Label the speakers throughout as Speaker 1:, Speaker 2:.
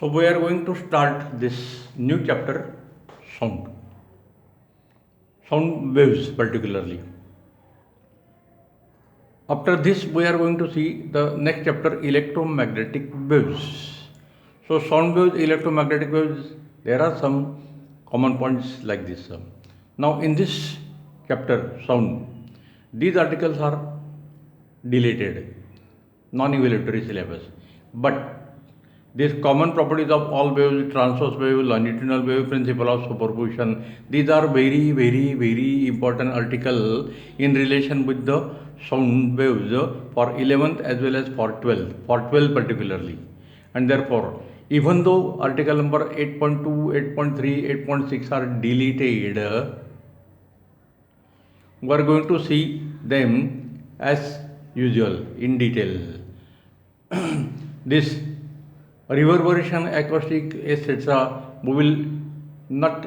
Speaker 1: So we are going to start this new chapter, sound waves particularly. After this, we are going to see the next chapter, electromagnetic waves. So sound waves, electromagnetic waves, there are some common points like this. Now in this chapter, sound, these articles are deleted, non-evaluatory syllabus. But these common properties of all waves, transverse wave, longitudinal wave, principle of superposition, these are very, very, very important article in relation with the sound waves for 11th as well as for 12th, for 12 particularly. And therefore, even though article number 8.2, 8.3, 8.6 are deleted, we are going to see them as usual in detail. This reverberation, acoustic, etc., we will not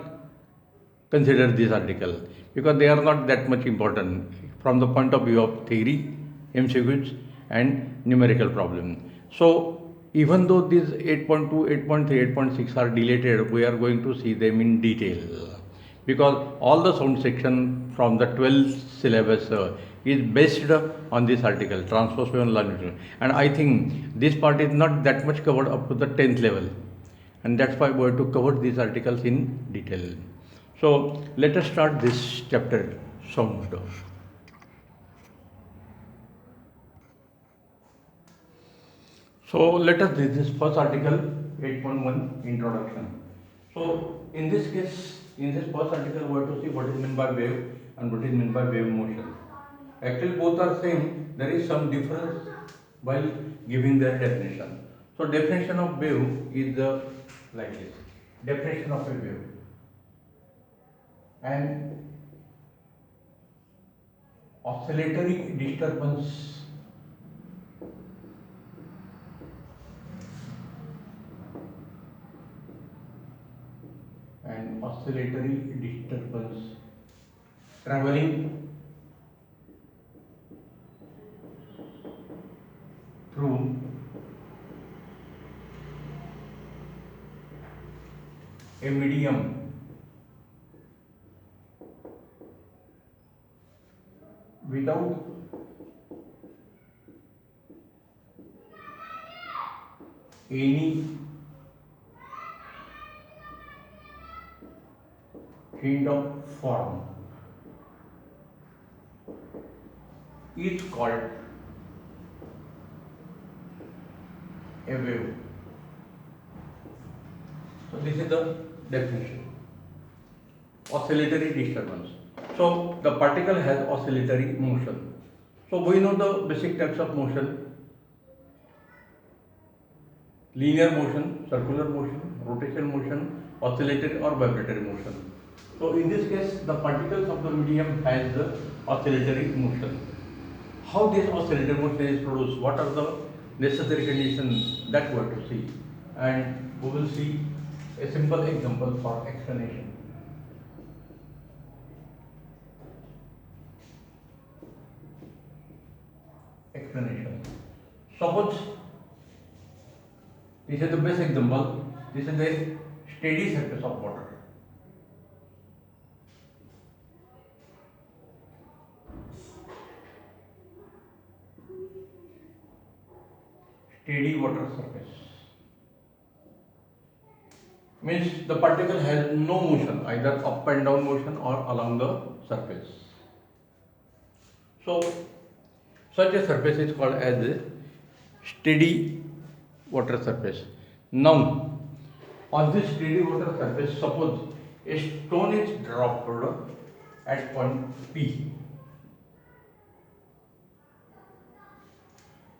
Speaker 1: consider this article because they are not that much important from the point of view of theory, MCQs, and numerical problem. So, even though these 8.2, 8.3, 8.6 are deleted, we are going to see them in detail because all the sound section from the 12th syllabus is based on this article, transverse wave and longitudinal. And I think this part is not that much covered up to the 10th level. And that's why we have to cover these articles in detail. So let us start this chapter, sound. So let us do this first article, 8.1 introduction. So in this case, in this first article, we have to see what is meant by wave and what is meant by wave motion. Actually, both are same. There is some difference while giving their definition. So definition of wave is like this. Definition of a wave. An oscillatory disturbance and oscillatory disturbance traveling through a medium without any change of form is called a wave. So this is the definition. Oscillatory disturbance. So the particle has oscillatory motion. So we know the basic types of motion: linear motion, circular motion, rotational motion, oscillatory or vibratory motion. So in this case, the particles of the medium has the oscillatory motion. How this oscillatory motion is produced? What are the necessary conditions that we have to see? And we will see a simple example for explanation. Explanation. Suppose this is the best example. This is a steady surface of water. Steady water surface means the particle has no motion, either up and down motion or along the surface. So such a surface is called as a steady water surface. Now on this steady water surface, suppose a stone is dropped at point P.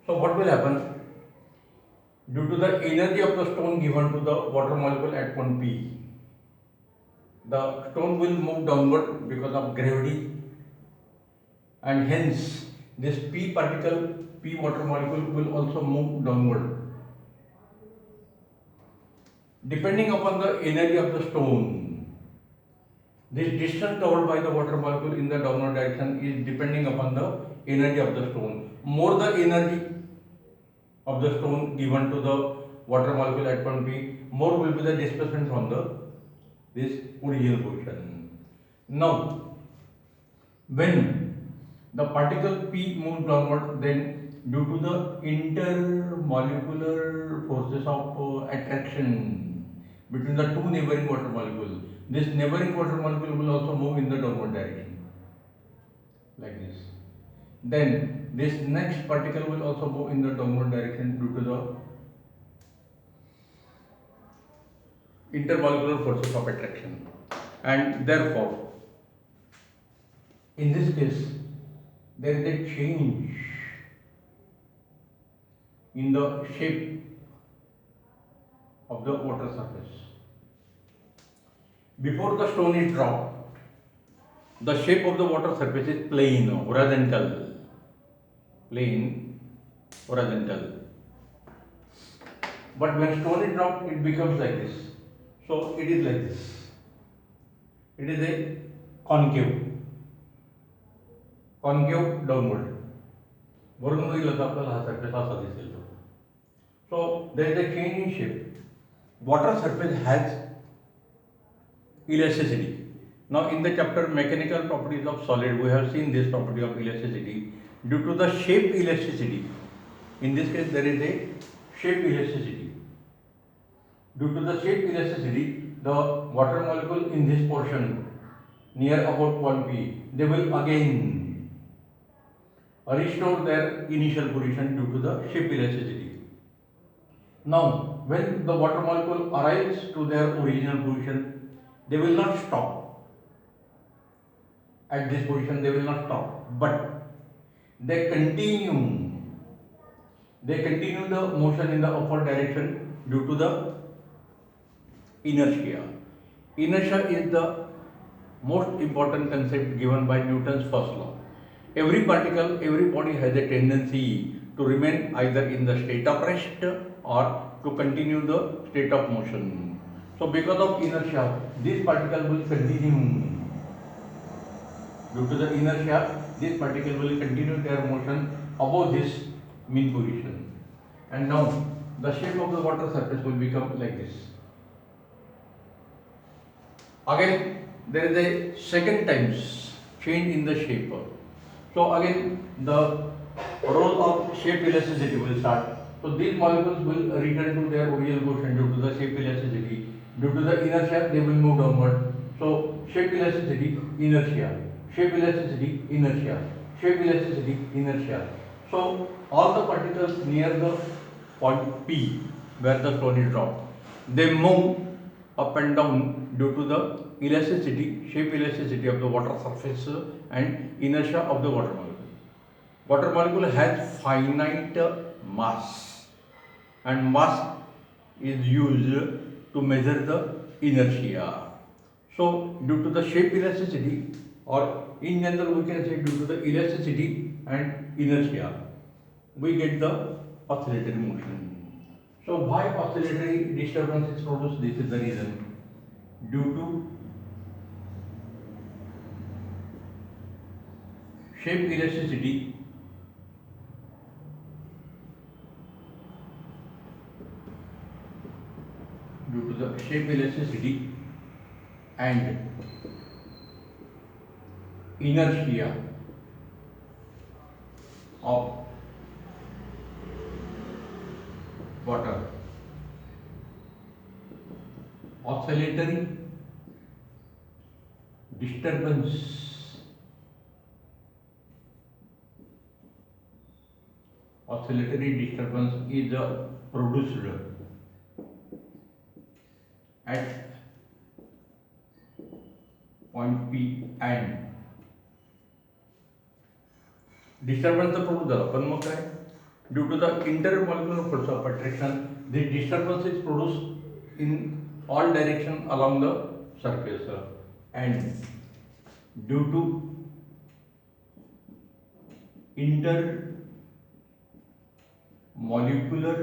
Speaker 1: So what will happen? Due to the energy of the stone given to the water molecule at point P, the stone will move downward because of gravity, and hence this P particle, P water molecule will also move downward. Depending upon the energy of the stone, this distance covered by the water molecule in the downward direction is depending upon the energy of the stone. More the energy of the stone given to the water molecule at point P, more will be the displacement from the this original position. Now, when the particle P moves downward, then due to the intermolecular forces of attraction between the two neighboring water molecules, this neighboring water molecule will also move in the downward direction, like this. Then this next particle will also move in the downward direction due to the intermolecular forces of attraction, and therefore in this case there is a change in the shape of the water surface. Before the stone is dropped, the shape of the water surface is plane, horizontal. But when stone is dropped, it becomes like this. So it is like this. It is a concave downward. वरून बघितलं तर आपल्याला हा surface असा दिसेल. So there is a change in shape. Water surface has elasticity. Now in the chapter mechanical properties of solid, we have seen this property of elasticity. Due to the shape elasticity, in this case there is a shape elasticity. Due to the shape elasticity, the water molecule in this portion near about point P, they will again restore their initial position due to the shape elasticity. Now, when the water molecule arrives to their original position, they will not stop. At this position, they will not stop, but they continue the motion in the upward direction due to the inertia. Inertia is the most important concept given by Newton's first law. Every particle, every body has a tendency to remain either in the state of rest or to continue the state of motion. So because of inertia, this particle will continue. Due to the inertia, this particle will continue their motion above this mean position. And now the shape of the water surface will become like this. Again, there is a second times change in the shape. So again, the role of shape elasticity will start. So these molecules will return to their original position due to the shape elasticity. Due to the inertia, they will move downward. So shape elasticity, inertia, shape elasticity, inertia, shape elasticity, inertia. So all the particles near the point P, where the stone is dropped, they move up and down due to the elasticity, shape elasticity of the water surface and inertia of the water molecule. Water molecule has finite mass, and mass is used to measure the inertia. So due to the shape elasticity, or in general we can say due to the elasticity and inertia, we get the oscillatory motion. So why oscillatory disturbance is produced? This is the reason. Due to shape elasticity, and inertia of water, oscillatory disturbance is produced at point P, and disturbance तर produce झाला, पण मग काय, due to the intermolecular force of attraction, the disturbance is produced in all direction along the surface, and due to intermolecular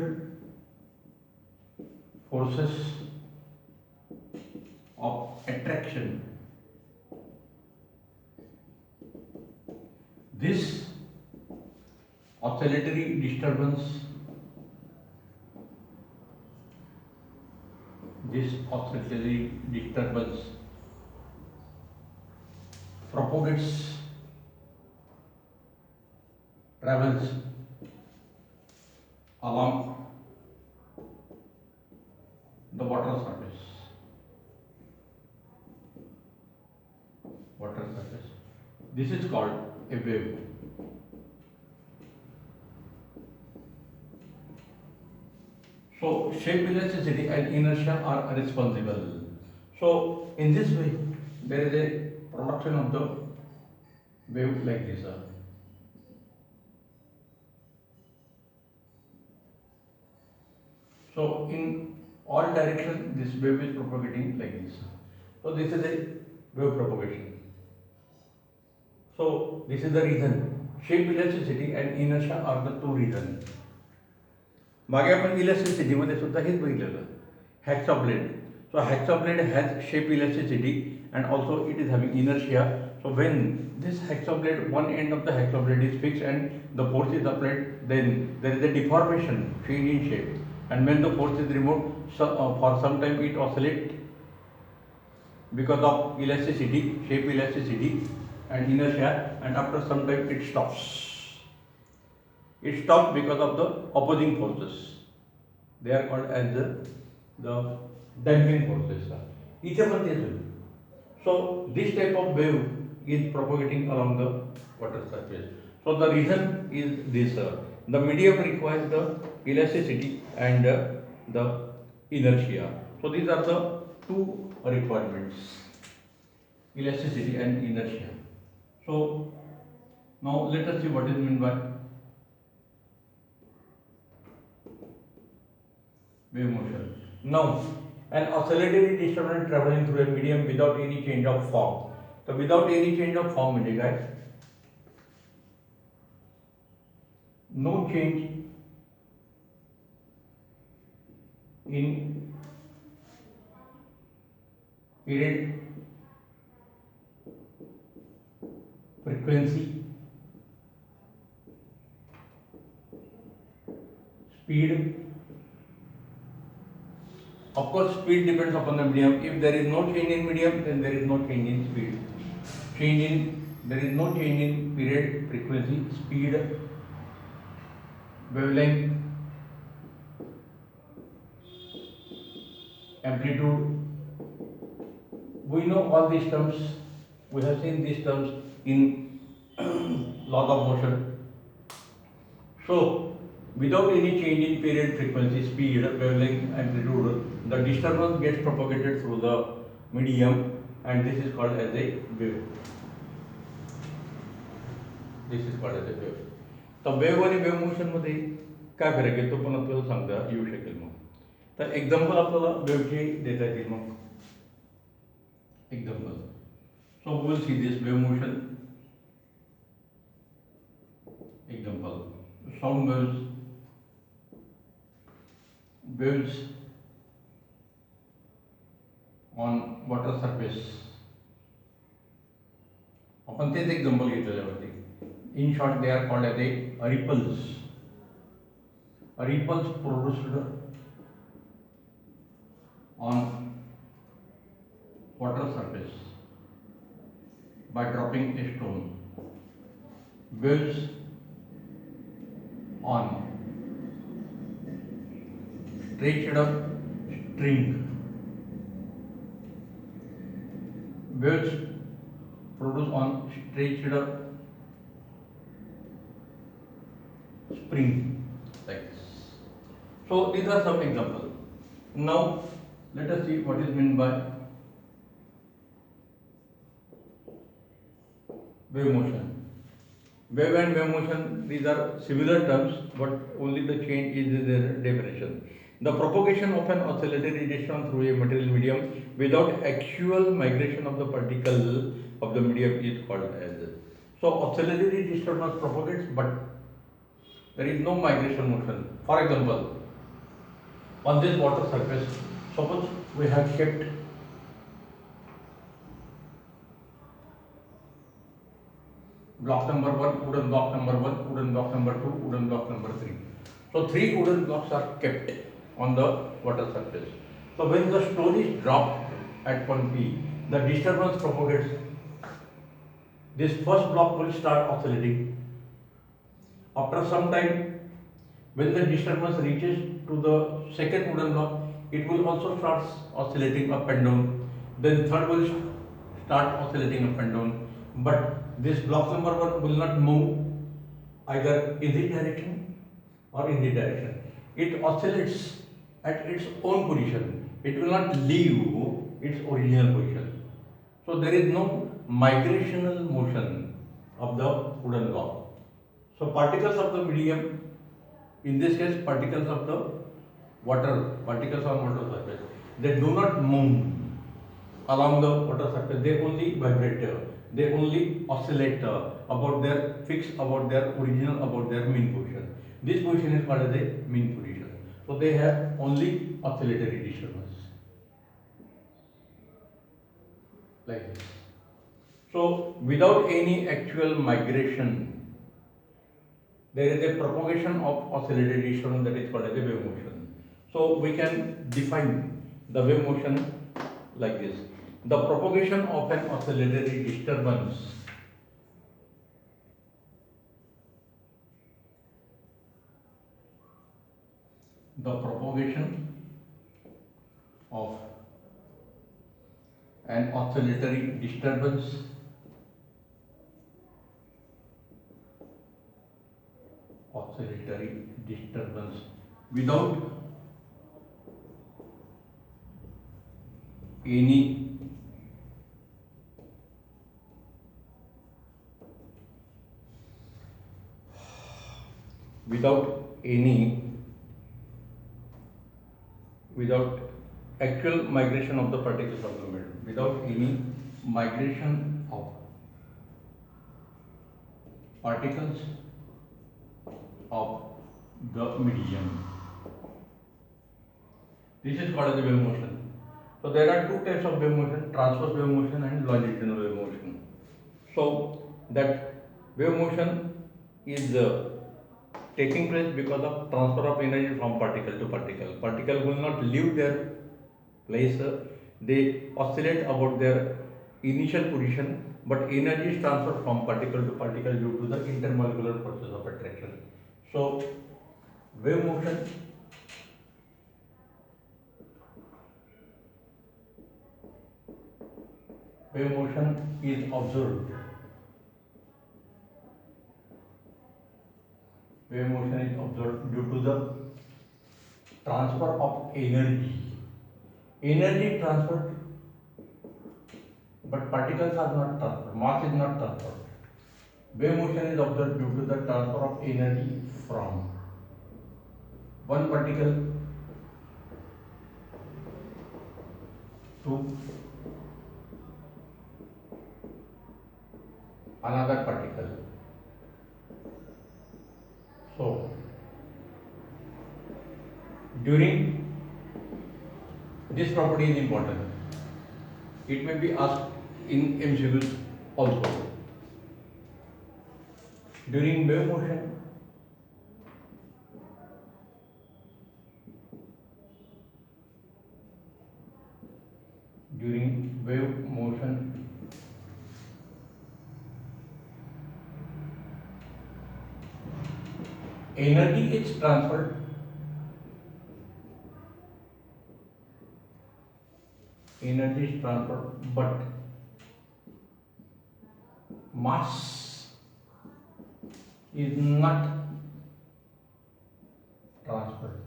Speaker 1: forces of attraction, this oscillatory disturbance this oscillatory disturbance propagates, travels along the water surface. This is called a wave. So shape elasticity and inertia are responsible. So in this way, there is a production of the wave like this. So in all directions, this wave is propagating like this. So this is a wave propagation. So this is the reason. Shape elasticity and inertia are the two reasons. मागे आपण elasticity मध्ये सुद्धा हेच बघितलेलं hacksaw blade. So hacksaw blade has shape elasticity and also it is having inertia. So when this hacksaw blade one end of the hacksaw blade is fixed and the force is applied, then there is a deformation, change in shape, and when the force is removed, for some time it oscillates because of elasticity, shape elasticity and inertia, and after some time it stops. It stops because of the opposing forces. They are called as the damping forces. इथे पण तेच होईल. So this type of wave is propagating along the water surface. So the reason is this: the medium requires the elasticity and the inertia. So these are the two requirements: elasticity and inertia. So now let us see what is meant by wave motion. Now an oscillatory disturbance traveling through a medium without any change of form. So without any change of form म्हणजे काय? No change in period, frequency, speed. Of course, speed depends upon the medium. If there is no change in medium, then there is no change in speed. There is no change in period, frequency, speed, wavelength, amplitude. We know all these terms. We have seen these terms in laws of motion. So, without any change in period, frequency, speed, wavelength, amplitude, the disturbance gets propagated through the medium, and this is called as a wave. This is called as a wave. तर wave आणि wave मोशनमध्ये काय फरक आहे तो पण आपल्याला सांगता येऊ शकेल. मग तर एक्झाम्पल आपल्याला वेव्हचे देता येतील. मग example, so we will see this wave motion. Example, sound waves on water surface. आपण तेच एक्झाम्पल घेतलेल्यावरती. In short, they are called as a ripples. Ripples produced on water surface by dropping a stone. Waves on stretched string. Waves produced on stretched spring, like this. So these are some examples. Now let us see what is meant by wave motion. Wave and wave motion, these are similar terms, but only the change is in their definition. The propagation of an oscillatory disturbance through a material medium without actual migration of the particle of the medium is called as. So oscillatory disturbance propagates, but there is no migration motion. For example, on this water surface, suppose we have kept block number 1, wooden block number 1, wooden block number 2, wooden block number 3. So 3 wooden blocks are kept on the water surface. So when the stone is dropped at point P, the disturbance propagates. This first block will start oscillating. After some time, when the disturbance reaches to the second wooden block, it will also start oscillating up and down. Then third will start oscillating up and down. But this block number 1 will not move either in this direction or in this direction. It oscillates at its own position. It will not leave its original position. So there is no migrational motion of the wooden block. So particles of the medium, in this case particles of the water, particles on water surface, they do not move along the water surface, they only vibrate, they only oscillate about their about their original, about their mean position. This position is called as a mean position. So they have only oscillatory disturbance like this. So without any actual migration, there is a propagation of oscillatory disturbance that is called as a wave motion. So we can define the wave motion like this. The propagation of an oscillatory disturbance the propagation of an oscillatory disturbance without any without actual migration of the particles of the medium, without any migration of particles of the medium. This is called as the wave motion. So there are two types of wave motion: transverse wave motion and longitudinal wave motion. So that wave motion is taking place because of transfer of energy from particle to particle. Particle will not leave their place, they oscillate about their initial position, but energy is transferred from particle to particle due to the intermolecular process of attraction. So wave motion is observed. Wave motion is observed due to the transfer of energy. Energy transferred, but particles are not transferred, mass is not transferred. Wave motion is observed due to the transfer of energy from one particle to another particle. So during this property is important. It may be asked in MCQs also. During wave motion, energy is transferred. Energy is transferred, but mass is not transferred.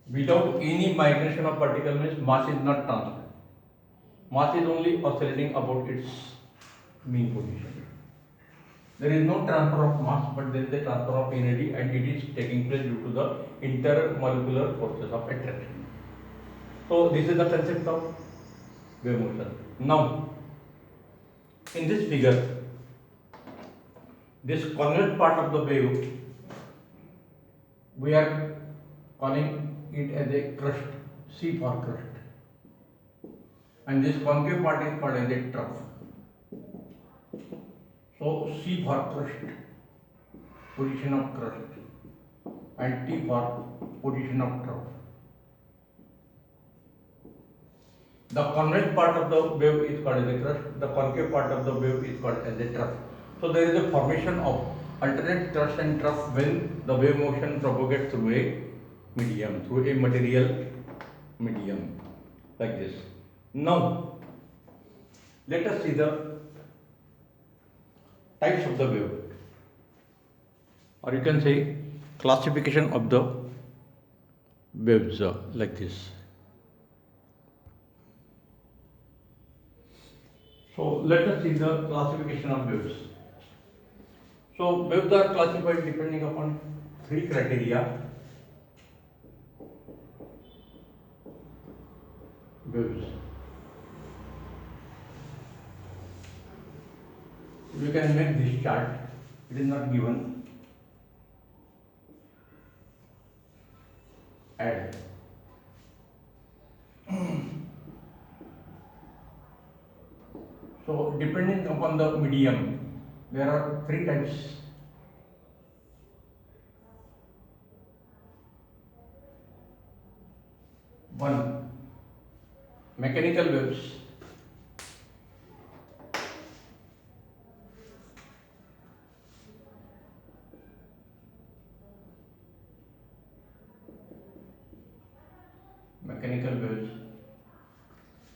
Speaker 1: Without any migration of particle means mass is not transferred. Mass is only oscillating about its mean position. There is no transfer of mass, but there is a transfer of energy, and it is taking place due to the intermolecular forces of attraction. So this is the concept of wave motion. Now, in this figure, this convex part of the wave, we are calling it as a crust, C for crust, and this concave part is called as a trough. So C for crust, position of crust. and T for position of trough. The convex part of the wave is called as a crust, the concave part of the wave is called as a trough. So there is a formation of alternate crust and trough when the wave motion propagates through a medium, through a material medium like this. Now let us see the types of the wave, or you can say classification of the waves like this. So let us see the classification of waves. So waves are classified depending upon three criteria. Waves. You can make this chart. It is not given. Add. So depending upon the medium, there are three types. One, mechanical waves. Mechanical waves.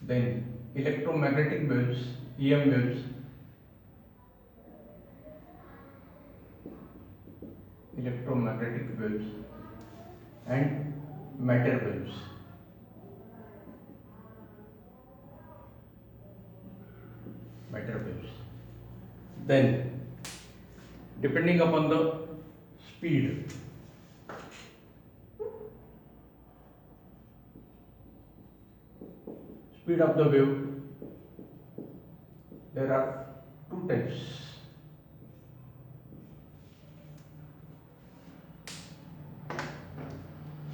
Speaker 1: Then electromagnetic waves, EM waves. Electromagnetic waves and matter waves. Matter waves. Then, depending upon the speed, of the wave, there are two types.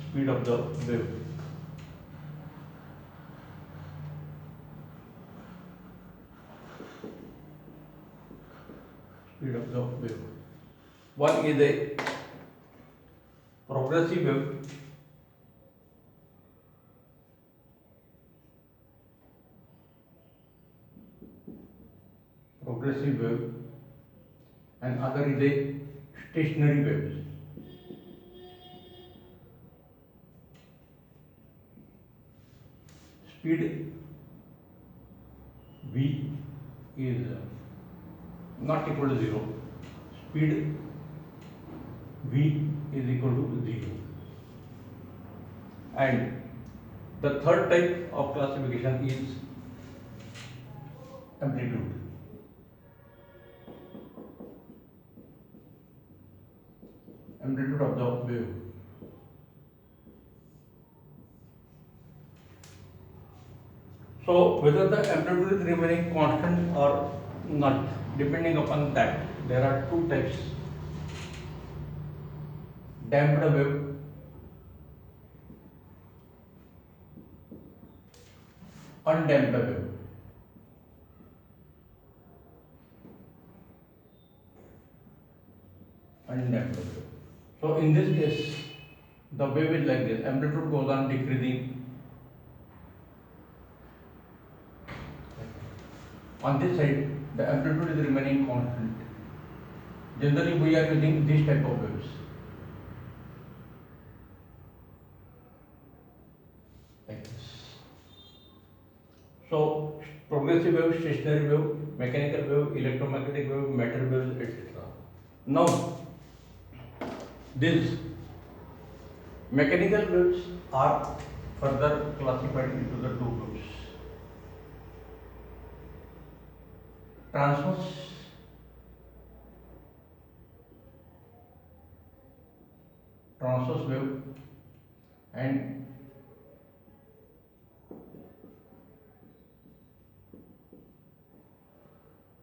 Speaker 1: Speed of the wave. Speed of the wave. One is a progressive wave. Progressive wave, and other is a stationary wave. Speed v is not equal to 0. Speed v is equal to 0. And the third type of classification is amplitude. Amplitude of the wave. So whether the amplitude is remaining constant or not, depending upon that, there are two types: damped wave undamped wave. Undamped wave. So in this case, the wave is like this. Amplitude goes on decreasing. On this side, the amplitude is remaining constant. Generally, we are using this type of waves. Like this. So, progressive wave, stationary wave, mechanical wave, electromagnetic wave, matter waves, etc. Now, these mechanical waves are further classified into the two groups: transverse wave and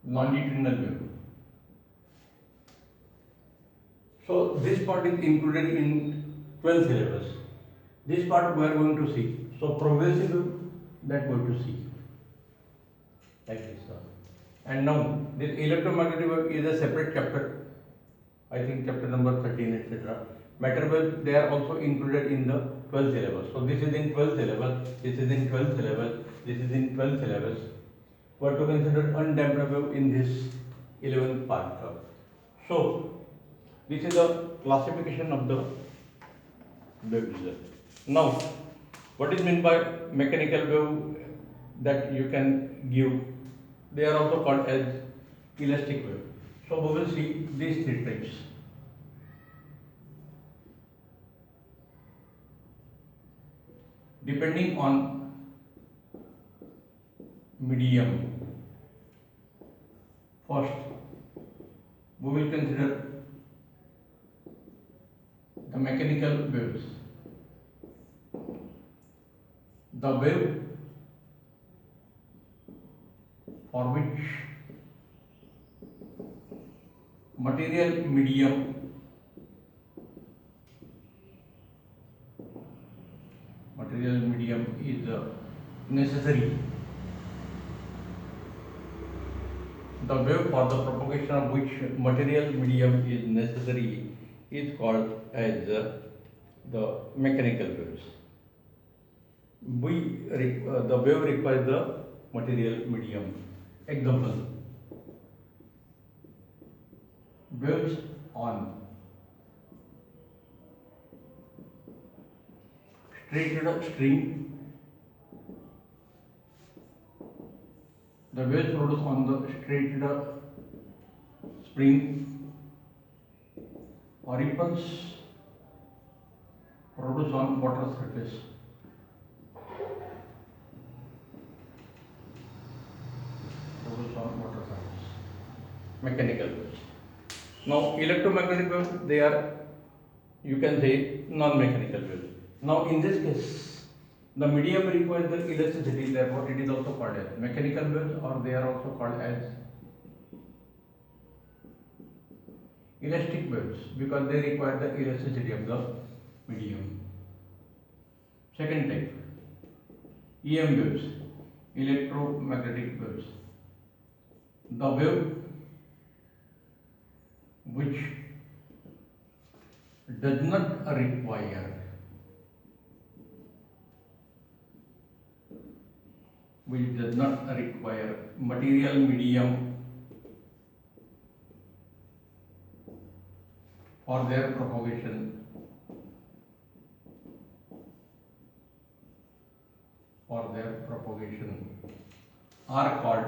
Speaker 1: longitudinal wave. So this part is included in 12th syllabus. This part we are going to see. So progressive wave, that we are going to see. Like this. And now this electromagnetic wave is a separate chapter. I think chapter number 13, etc. matter waves, they are also included in the 12th syllabus. So this is in 12th syllabus, this is in 12th syllabus, this is in 12th syllabus. We are to consider undamped wave in this 11th part. So this is the classification of the waves. Now, what is meant by mechanical wave that you can give? They are also called as elastic wave. So we will see these three types. Depending on medium, first we will consider the mechanical waves. The wave for which material medium is necessary. The wave for the propagation of which material medium is necessary is called as the mechanical waves. The wave requires the material medium. Example: waves on straight string. The waves produced on the straight spring or ripples produced on water surface. Mechanical waves. Now, electromagnetic waves, they are, you can say, non-mechanical waves. Now, in this case, the medium requires the elasticity, therefore it is also called as mechanical waves, or they are also called as elastic waves because they require the elasticity of the medium. Second type, EM waves, electromagnetic waves. The wave which does not require material medium for their propagation are called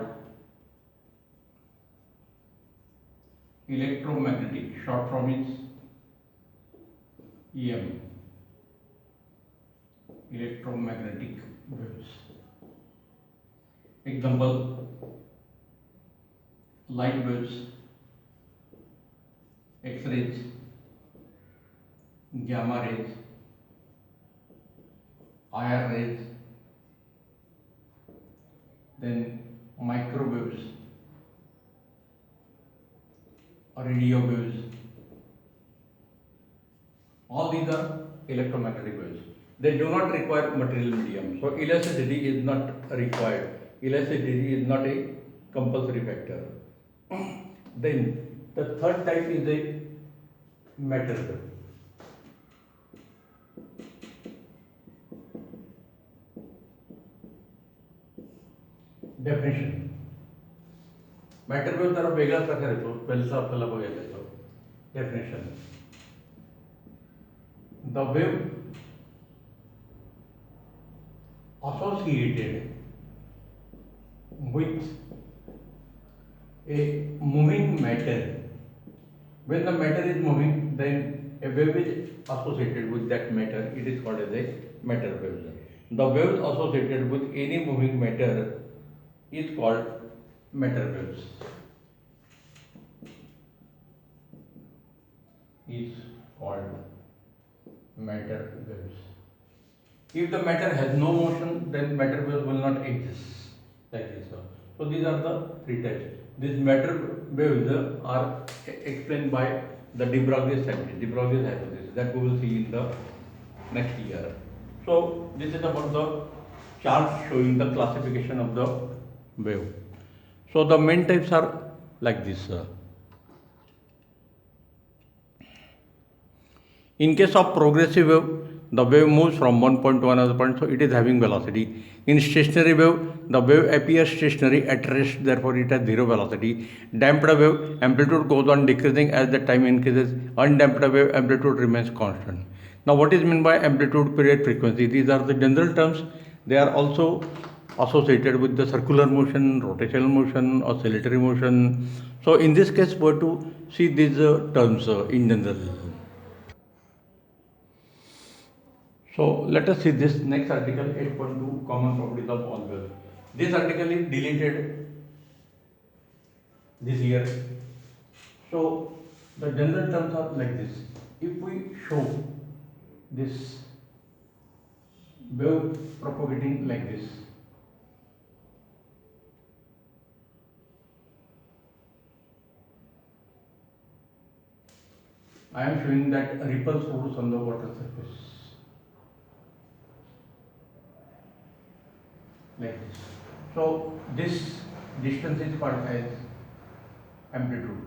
Speaker 1: electromagnetic. Short form is EM, electromagnetic waves. Example: light waves, X-rays, gamma rays, IR rays, then microwaves, radio waves. All these are electromagnetic waves. They do not require material medium. So elasticity is not required. Elasticity is not a compulsory factor. Then the third type is a matter wave. Definition. Matter wave जरा वेगळा प्रकार येतो, पहिल्याचा आपल्याला बघायला येतो. Definition: the wave associated with a moving matter. When the matter is moving, then a wave is associated with that matter. It is called as a matter wave. The wave associated with any moving matter is called matter waves. If the matter has no motion, then matter waves will not exist like this. So these are the three types. These matter waves are explained by the de Broglie's hypothesis that we will see in the next year. So this is about the chart showing the classification of the wave. So the main types are like this. In case of progressive wave, the wave moves from one point to another point, so it is having velocity. In stationary wave, the wave appears stationary at rest, therefore it has zero velocity. Damped wave, amplitude goes on decreasing as the time increases. Undamped wave, amplitude remains constant. Now, what is meant by amplitude, period, frequency? These are the general terms. They are also associated with the circular motion, rotational motion, oscillatory motion. So, in this case, we have to see these terms in general. So let us see this next article, 8.2, common properties of all waves. This article is deleted this year. So the general terms are like this. If we show this wave propagating like this, I am showing that ripple flows on the water surface like this. So this distance is called as amplitude.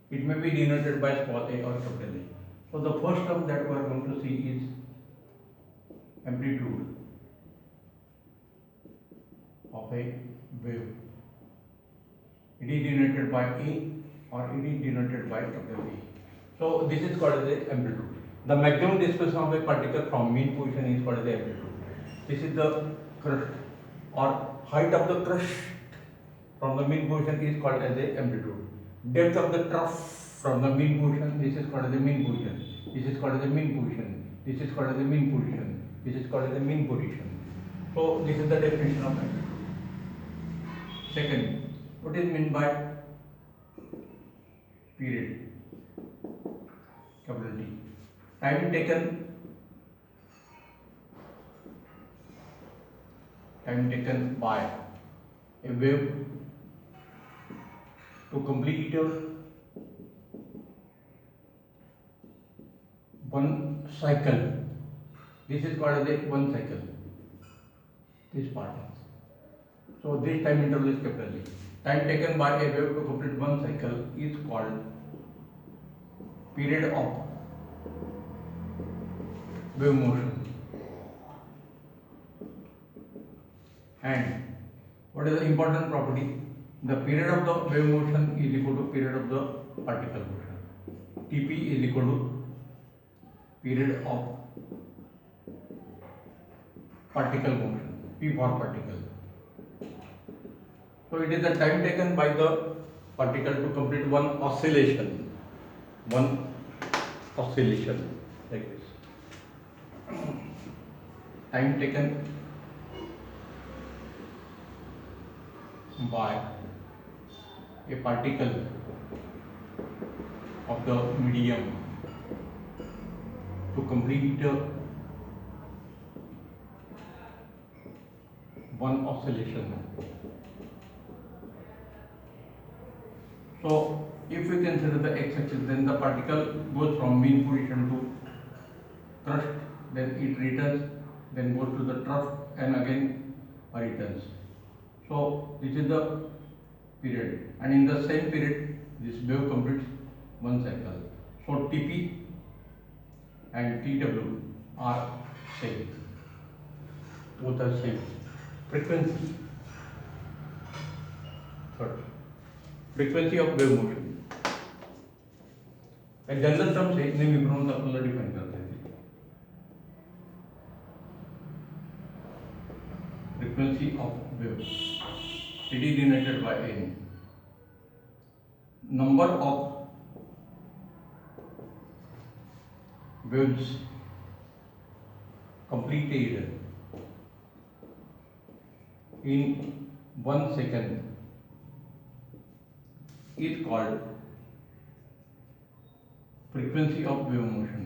Speaker 1: It may be denoted by small a or capital A. So the first term that we are going to see is amplitude of a wave. It is denoted by A or it is denoted by capital A. So this is called as the amplitude. The maximum displacement of a particle from mean position is called as the amplitude. This is the crust or height of the crust from the mean position is called as the amplitude. Depth of the trough from the mean position, this is called as the mean position. This is called as the mean position. This is called as the mean position. This is called as the mean position. So this is the definition of amplitude. Second, what is meant by period? Capital T. Time taken by a wave to complete one cycle. This is called as a one cycle. This part. So this time interval is capital T. Time taken by a wave to complete one cycle is called period of wave motion. And what is the important property? The period of the wave motion is equal to period of the particle motion. Tp is equal to period of particle motion, P for particle. So it is the time taken by the particle to complete one oscillation like this. Time taken by a particle of the medium to complete one oscillation. So if we consider the x-axis, then the particle goes from mean position to crust, then it returns, then goes to the trough and again returns. So this is the period, and in the same period this wave completes one cycle. So Tp and Tw are same, both are same. Frequency, third, frequency of wave motion. एक general term से इतने विवरण आपल्याला define करता येते. Frequency of wave, it is denoted by n. Number of waves completed in 1 second is called frequency of wave motion.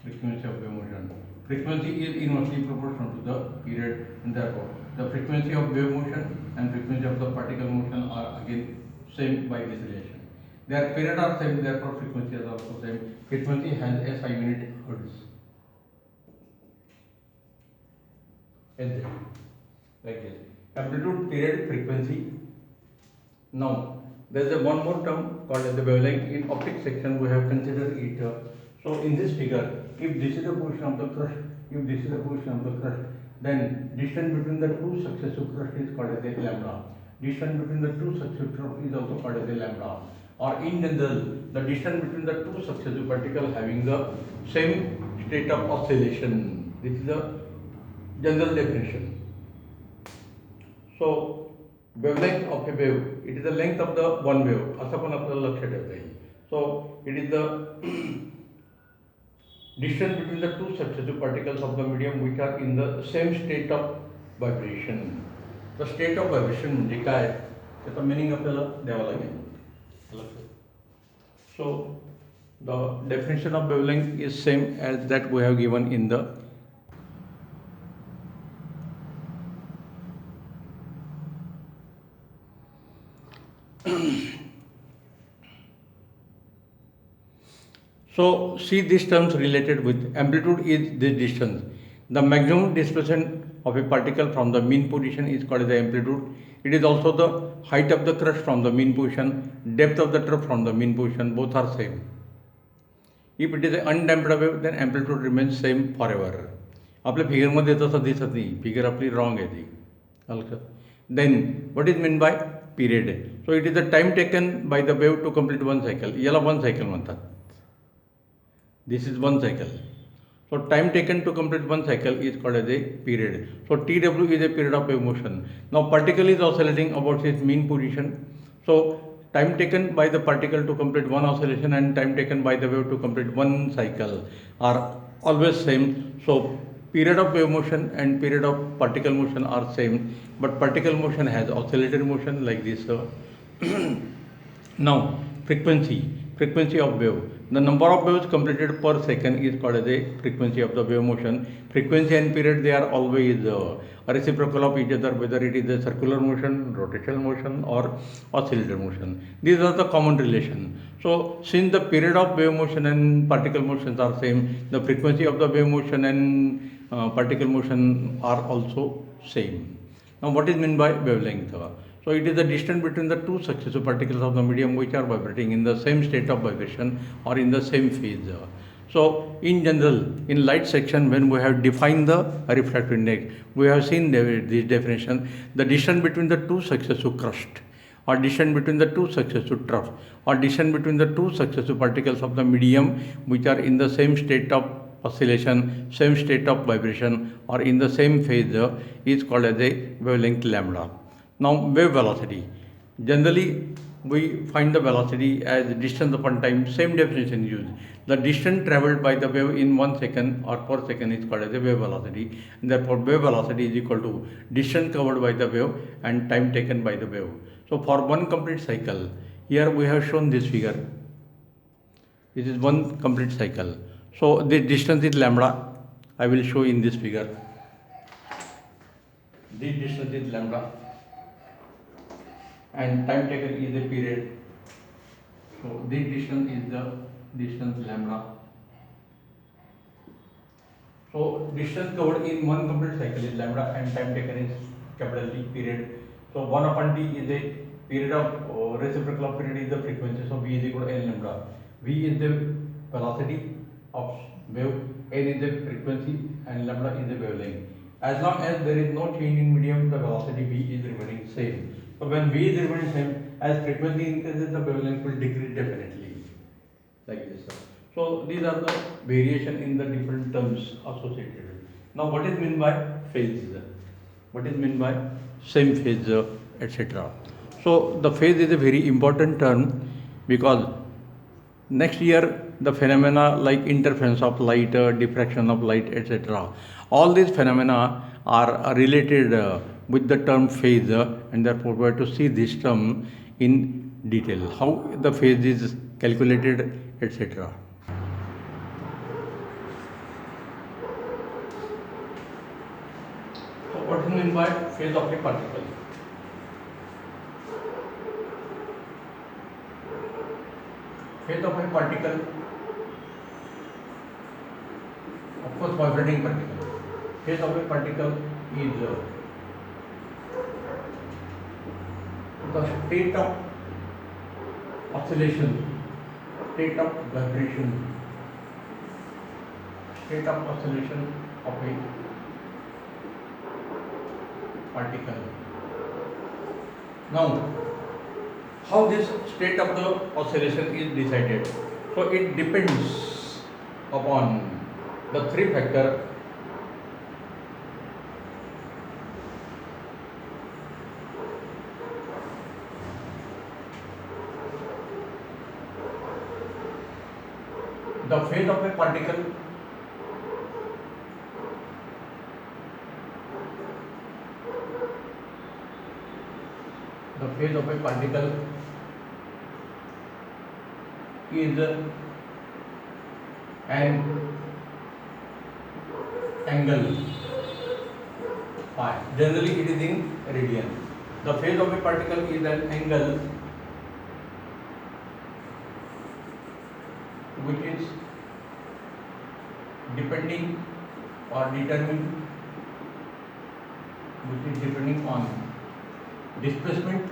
Speaker 1: Frequency of wave motion. Frequency is inversely proportional to the period, and therefore the frequency of wave motion and frequency of the particle motion are again same by this relation. Their period are same, therefore frequency is also same. Frequency has a SI unit hertz. like this. Amplitude, period, frequency. Now, there is a one more term called as the wavelength. In optics section, we have considered it. So, in this figure, if this is the position of the crust, if this is the position of the crust, then distance between the two successive crust is called as a lambda. Distance between the two successive crust is also called as a lambda. Or in general, the distance between the two successive particles having the same state of oscillation. This is the general definition. So, wavelength of a wave, it is the length of the one wave. असं पण आपल्याला लक्षात ठेवता येईल. So, it is the distance between the two successive particles of the medium which are in the same state of vibration. The state of vibration म्हणजे काय त्याचा meaning आपल्याला द्यावा लागेल. So, the definition of wavelength is same as that we have given in the So, see these terms related with amplitude is this distance. The maximum displacement of a particle from the mean position is called as the amplitude. It is also the height of the crust from the mean position, depth of the trough from the mean position, both are same. If it is an undamped wave, then amplitude remains same forever. आपल्या फिगरमध्ये तसं दिसत नाही, figure आपली wrong आहे ती. Then, what is meant by period? So, it is the time taken by the wave to complete one cycle. याला one cycle म्हणतात. This is one cycle. So, time taken to complete one cycle is called as a period. So, TW is a period of wave motion. Now, particle is oscillating about its mean position. So, time taken by the particle to complete one oscillation and time taken by the wave to complete one cycle are always same. So, period of wave motion and period of particle motion are same, but particle motion has oscillatory motion like this. Now, frequency of wave. The number of waves completed per second is called as a frequency of the wave motion. Frequency and period, they are always reciprocal of each other, whether it is a circular motion, rotational motion or oscillator motion. These are the common relation. So, since the period of wave motion and particle motions are same, the frequency of the wave motion and particle motion are also same. Now, what is meant by wavelength? So, it is the distance between the two successive particles of the medium which are vibrating in the same state of vibration or in the same phase. So, in general, in light section, when we have defined the refractive index, we have seen this definition: the distance between the two successive crust, or distance between the two successive trough, or distance between the two successive particles of the medium which are in the same state of oscillation, same state of vibration, or in the same phase is called as a wavelength lambda. Now, wave velocity. Generally, we find the velocity as distance upon time, same definition used. The distance traveled by the wave in 1 second or per second is called as a wave velocity. And therefore, wave velocity is equal to distance covered by the wave and time taken by the wave. So, for one complete cycle, here we have shown this figure. This is one complete cycle. So, this distance is lambda. I will show in this figure. This distance is lambda. And time taken is a period. So, this distance is the distance lambda. So, distance covered in one complete cycle is lambda and time taken is capital T, period. So, 1 upon T is a period of reciprocal of period is the frequency. So, V is equal to N lambda. V is the velocity of wave, N is the frequency and lambda is the wavelength. As long as there is no change in medium, the velocity V is remaining same. So, when V is remaining same, as frequency increases, the wavelength will decrease definitely, like this. So, these are the variation in the different terms associated. Now, what is meant by phase? What is meant by same phase, etc. So, the phase is a very important term because next year the phenomena like interference of light, diffraction of light, etc. All these phenomena are related with the term phase, and therefore we have to see this term in detail, how the phase is calculated, etc. So, what is meant by phase of a particle? Phase of a particle, of course, vibrating particle. Phase of a particle is the state of oscillation, state of vibration, state of oscillation of a particle. Now, how this state of the oscillation is decided? So it depends upon the three factors. The phase of a particle, the phase of a particle is an angle phi. Generally it is in radian. The phase of a particle is an angle which is depending or determined, which is depending on displacement,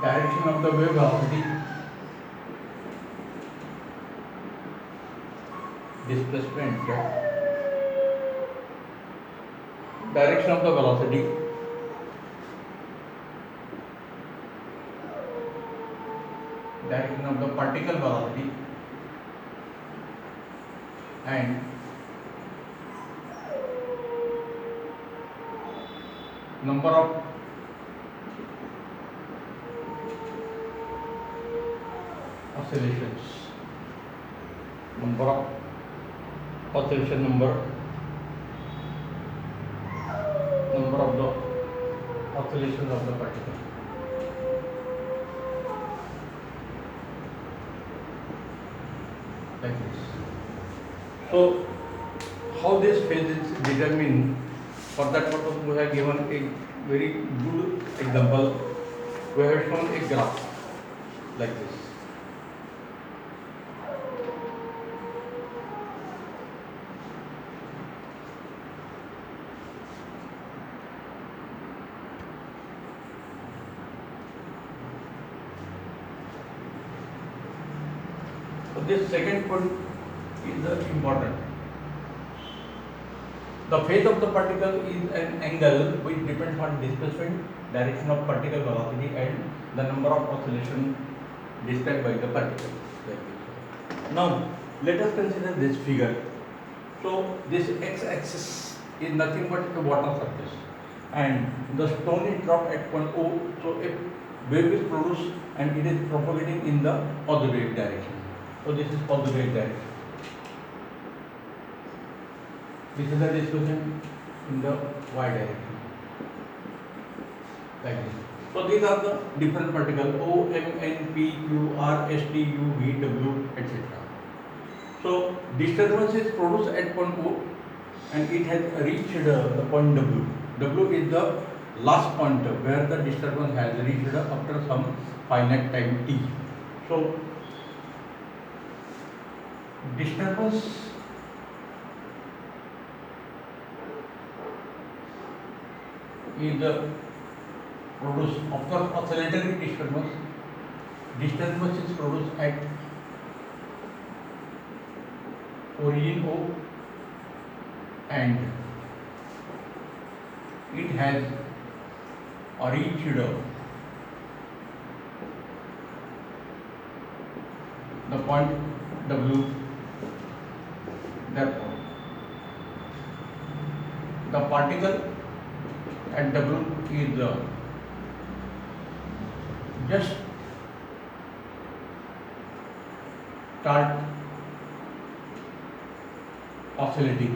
Speaker 1: direction of the wave velocity, displacement, direction of the velocity, direction of the particle velocity, and number of oscillations, number of oscillation number of the oscillations of the particle. Like this. So how this phase is determined? For that purpose, we have given a very good example. We have shown a graph like this. So this second point is the important. The phase of the particle is an angle which depends on displacement, direction of particle velocity, and the number of oscillations described by the particle. Now, let us consider this figure. So, this x-axis is nothing but a water surface, and the stone is dropped at point O. So, a wave is produced and it is propagating in the positive direction. So, this is positive direction. This is the displacement in the y direction, like this. So these are the different particles O, M, N, P, Q, R, S, T, U, V, W, etc. So disturbance is produced at point O and it has reached the point W. W is the last point where the disturbance has reached after some finite time t. So disturbance is produced after oscillatory disturbance. Disturbance is produced at origin O and it has reached the point W. Therefore, the particle at W is just start oscillating.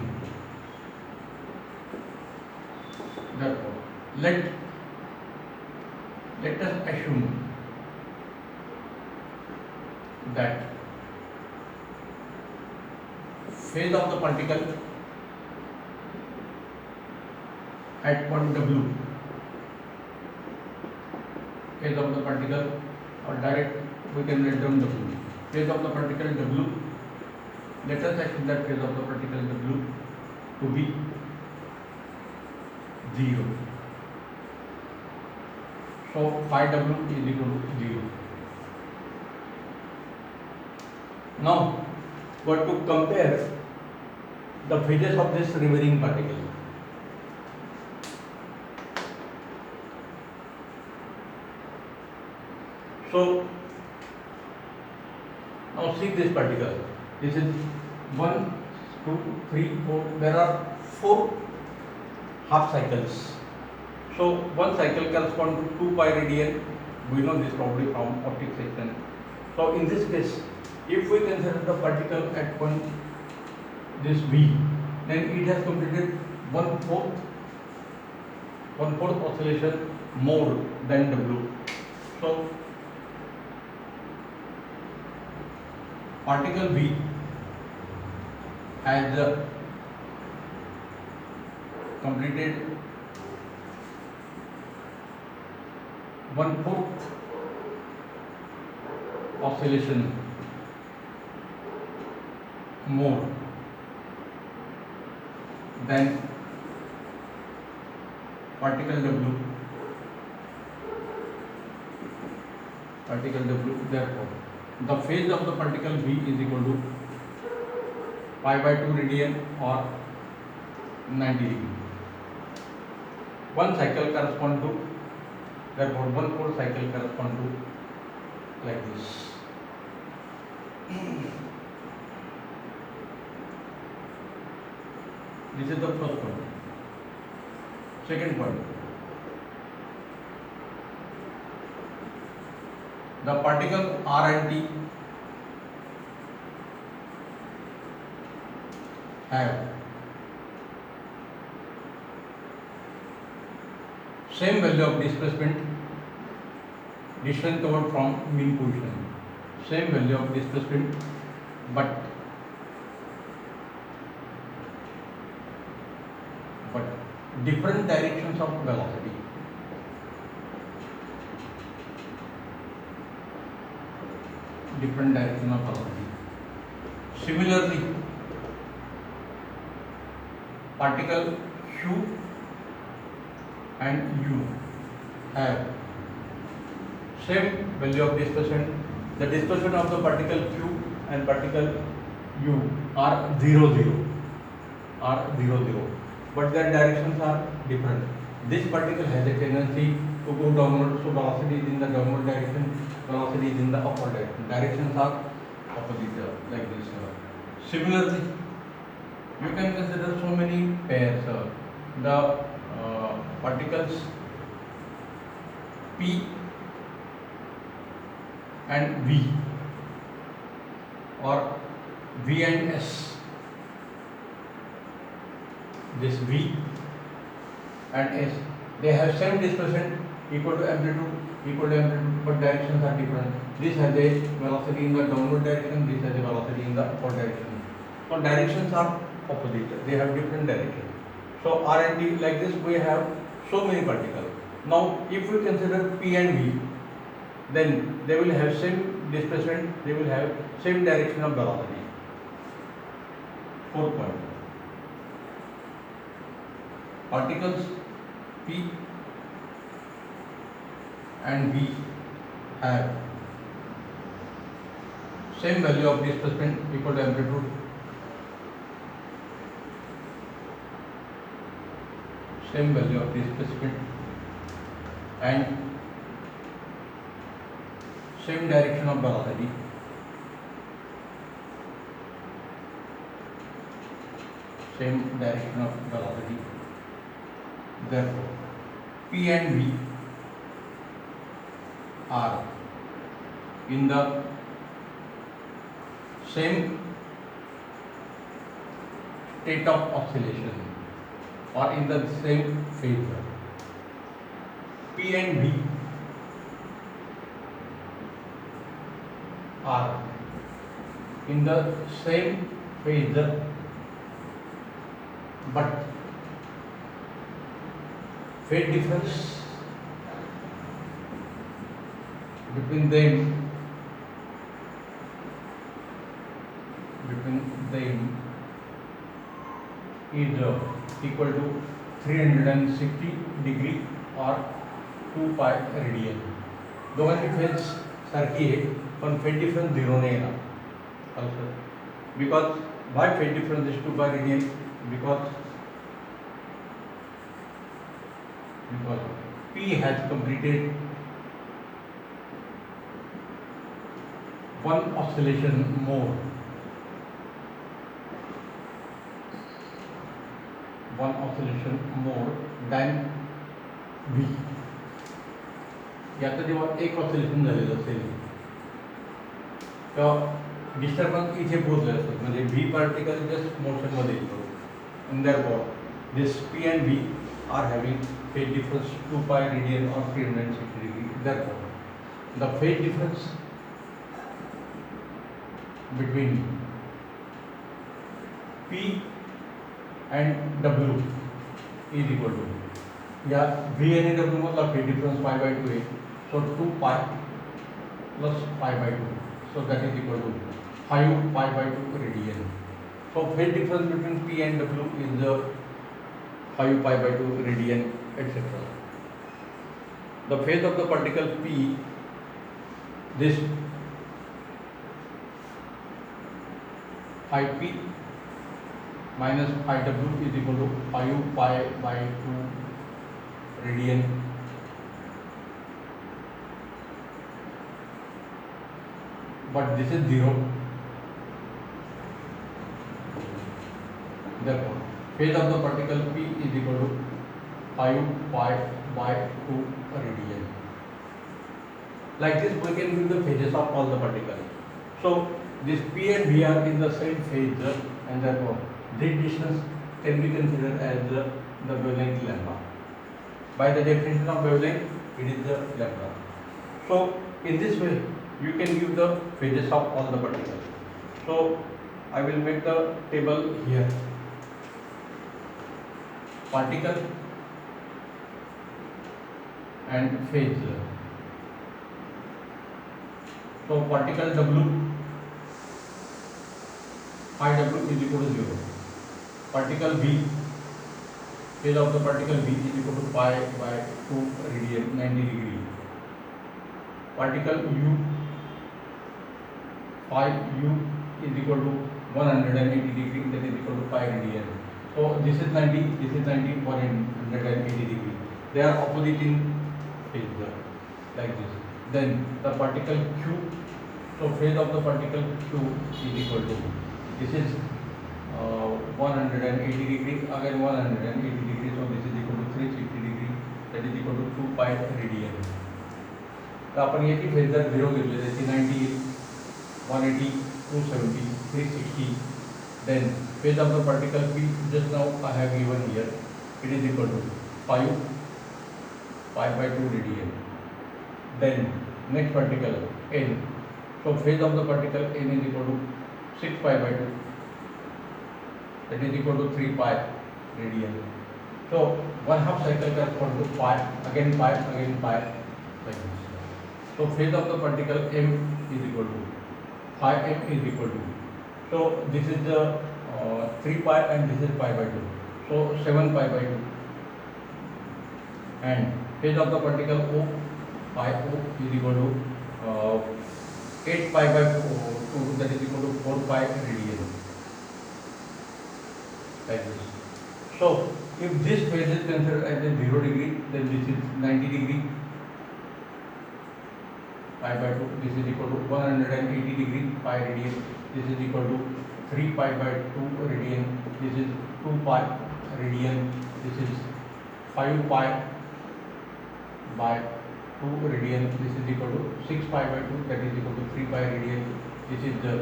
Speaker 1: Therefore, let us assume that phase of the particle at point W, phase of the particle, or direct we can write down W, phase of the particle W, let us assume that phase of the particle W to be 0. So phi w is equal to 0. Now we have to compare the phases of this remaining particle. So now see this particle. This is 1, 2, 3, 4. There are 4 half cycles. So one cycle corresponds to 2 pi radian. We know this probably from optic section. So in this case, if we consider the particle at this V, then it has completed one fourth oscillation more than W. So particle V has completed 1/4 oscillation more than particle W. Therefore, the phase of the particle V is equal to pi by 2 radian or 90 degree. One cycle corresponds to, therefore 1/4 cycle corresponds to like this. This is the first point. Second point, the particle R and T have same value of displacement distance covered from mean position, same value of displacement, but different directions of velocity. Similarly, particle Q and U have same value of displacement. The displacement of the particle Q and particle U are 0, 0, but their directions are different. This particle has a tendency to go downward, so velocity is in the downward direction, velocity is in the upward direction. Directions are opposite, like this. Similarly, you can consider so many pairs. The particles P and V, or V and S. This V and S, they have same displacement, equal to amplitude, but directions are different. This has a velocity in the downward direction, this has a velocity in the upward direction. So directions are opposite, they have different directions. So R and T, like this we have so many particles. Now if we consider P and V, then they will have same displacement, they will have same direction of velocity. Fourth point, particles P and V have same value of displacement, equal to amplitude, same value of displacement and same direction of velocity. Therefore, P and V are in the same state of oscillation or in the same phase. P and V are in the same phase, but phase difference between them is equal to 360 degree or 2 pi radian. दोघांची phase सारखी आहे पण phase difference 0 नाही येणार also because why phase difference is 2 pi radian because P has completed one oscillation more than V. याचं जेव्हा एक oscillation झालेलं असेल तेव्हा डिस्टर्बन्स इथे पोहोचले असतात म्हणजे व्ही पार्टिकल जस्ट मोशनमध्ये येतो in therefore this P and V are having phase difference 2 pi radian और 360 degree. Therefore the phase difference between P and W is equal to या V आणि W मधला फेज डिफरन्स पाय बाय 2 आहे. So 2 pi plus pi by 2. So that is equal to 5 pi by 2 radian. So phase difference between P and W is the 5 pi by 2 radian, etc. The phase of the particle P, this phi P minus phi W is equal to 5 pi by 2 radian. But this is 0. Therefore, phase of the particle P is equal to 5 pi by 2 radian. Like this, we can give the phases of all the particles. So, this P and V are in the same phase, and therefore, this distance can be considered as the wavelength lambda. By the definition of wavelength, it is the lambda. So, in this way, you can give the phases of all the particles. So I will make the table here. Particle and phase. So particle W, phi W is equal to 0. Particle V, phase of the particle V is equal to pi by 2 radian, 90 degree. Particle U, phi U is equal to 180 degree, that is equal to pi radian. So this is 90, this is 90, 180 degree. They are opposite in phase, like this. Then the particle Q, so phase of the particle Q is equal to, this is 180 degree, again 180 degree, so this is equal to 360 degree, that is equal to 2 pi radian. तर आपण याची phase जर 0 घेतली त्याची 90, 180, 270, 360. Then phase of the particle P, just now I have given here, it is equal to 5 pi by 2 radian. Then next particle N, so phase of the particle N is equal to 6 pi by 2, that is equal to 3 pi radian. So 1/2 cycle corresponds to pi, again pi, again pi, like this. So phase of the particle M is equal to phi M is equal to, so this is the 3 pi and this is pi by 2, so 7 pi by 2. And phase of the particle O, pi O is equal to 8 pi by 2, that is equal to 4 pi radian, like this. So if this phase is considered as a 0 degree, then this is 90 degree, pi by 2, this is equal to 180 degree, pi radian, this is equal to 3 pi by 2 radian, this is 2 pi radian, this is 5 pi by 2 radian, this is equal to 6 pi by 2, that is equal to 3 pi radian, this is the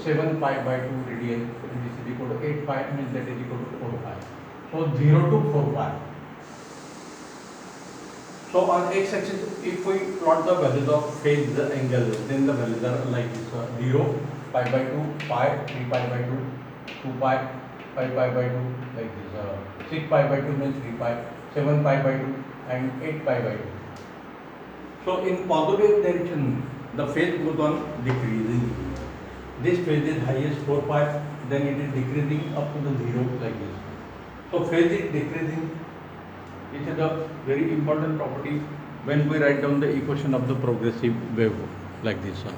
Speaker 1: 7 pi by 2 radian, and this is equal to 8 pi, means that is equal to 4 pi. So 0 to 4 pi. So on x-axis, if we plot the values of phase angle, then the values are like this: 0, pi by 2, pi, 3 pi by 2, 2 pi, 5 pi by 2, like this. 6 pi by 2 means 3 pi, 7 pi by 2, and 8 pi by 2. So in positive direction, the phase goes on decreasing. This phase is highest 4 pi, then it is decreasing up to the 0, like this. So phase is decreasing This is a very important property when we write down the equation of the progressive wave like this one.